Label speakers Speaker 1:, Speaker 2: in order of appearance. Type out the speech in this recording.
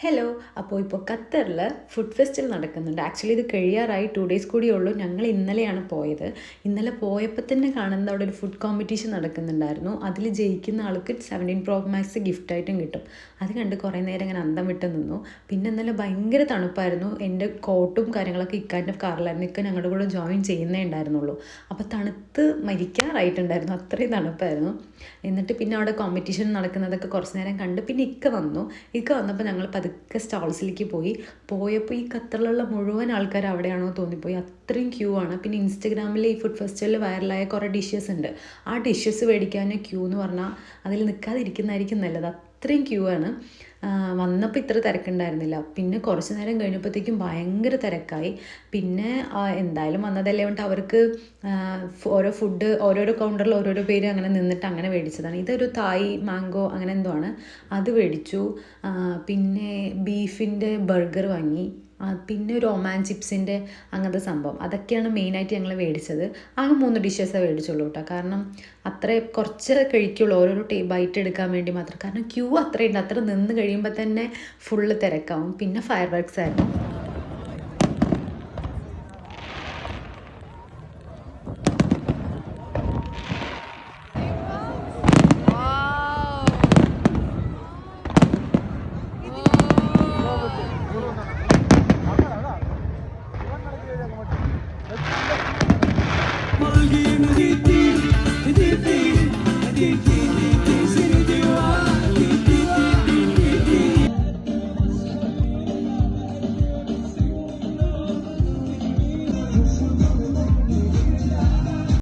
Speaker 1: Hello. അപ്പോൾ ഇപ്പോൾ ഖത്തറിൽ ഫുഡ് ഫെസ്റ്റിവൽ നടക്കുന്നുണ്ട്. ആക്ച്വലി ഇത് കഴിയാറായി 2 ഡേയ്സ് കൂടിയേ ഉള്ളൂ. ഞങ്ങൾ ഇന്നലെയാണ് പോയത്. ഇന്നലെ പോയപ്പോൾ തന്നെ കാണുന്നത് അവിടെ ഒരു ഫുഡ് കോമ്പറ്റീഷൻ നടക്കുന്നുണ്ടായിരുന്നു. അതിൽ ജയിക്കുന്ന ആൾക്ക് 17 Pro Max ഗിഫ്റ്റായിട്ടും കിട്ടും. അത് കണ്ട് കുറേ നേരം ഇങ്ങനെ അന്തം വിട്ട് നിന്നു. പിന്നെ ഇന്നലെ ഭയങ്കര തണുപ്പായിരുന്നു. എൻ്റെ കോട്ടും കാര്യങ്ങളൊക്കെ ഇക്കാൻ്റെ കാറിലായിരുന്നു. ഇക്ക ഞങ്ങളുടെ കൂടെ ജോയിൻ ചെയ്യുന്നേ ഉണ്ടായിരുന്നുള്ളൂ. അപ്പോൾ തണുത്ത് മരിക്കാറായിട്ടുണ്ടായിരുന്നു, അത്രയും തണുപ്പായിരുന്നു. എന്നിട്ട് പിന്നെ അവിടെ കോമ്പറ്റീഷൻ നടക്കുന്നതൊക്കെ കുറച്ച് നേരം കണ്ട് പിന്നെ ഇക്ക വന്നപ്പോൾ ഞങ്ങൾ പതുക്കെ സ്റ്റാൾസിലേക്ക് പോയപ്പോൾ ഈ ഖത്തറിലുള്ള മുഴുവൻ ആൾക്കാർ അവിടെയാണോ തോന്നിപ്പോയി. അത്രയും ക്യൂ ആണ്. പിന്നെ ഇൻസ്റ്റഗ്രാമിൽ ഈ ഫുഡ് ഫെസ്റ്റിവലിൽ വൈറലായ കുറേ ഡിഷസ് ഉണ്ട്. ആ ഡിഷസ് മേടിക്കാൻ ക്യൂ എന്ന് പറഞ്ഞാൽ അതിൽ നിൽക്കാതിരിക്കുന്നതായിരിക്കും നല്ലത്. അത്രയും ക്യൂ ആണ്. വന്നപ്പോൾ ഇത്ര തിരക്കുണ്ടായിരുന്നില്ല. പിന്നെ കുറച്ച് നേരം കഴിഞ്ഞപ്പോഴത്തേക്കും ഭയങ്കര തിരക്കായി. പിന്നെ എന്തായാലും വന്നതല്ലേ കൊണ്ട് അവർക്ക് ഓരോ ഫുഡ് ഓരോരോ കൗണ്ടറിൽ ഓരോരോ പേര് അങ്ങനെ നിന്നിട്ട് അങ്ങനെ മേടിച്ചതാണ്. ഇതൊരു തായ് മാംഗോ അങ്ങനെ എന്തോ ആണ്. അത് മേടിച്ചു. പിന്നെ ബീഫിൻ്റെ ബർഗർ വാങ്ങി. പിന്നെ ഒരു ഒമാൻ ചിപ്സിൻ്റെ അങ്ങനത്തെ സംഭവം. അതൊക്കെയാണ് മെയിനായിട്ട് ഞങ്ങൾ മേടിച്ചത്. ആകെ 3 ഡിഷസേ മേടിച്ചുള്ളൂ കേട്ടോ. കാരണം കുറച്ച് കഴിക്കുള്ളൂ, ഓരോരോ ബൈറ്റ് എടുക്കാൻ വേണ്ടി മാത്രം. കാരണം ക്യൂ അത്രയുണ്ട്. അത്ര നിന്ന് കഴിയുമ്പോൾ തന്നെ ഫുള്ള് തിരക്കാവും. പിന്നെ ഫയർ വർക്ക്സ് ആയിരുന്നു.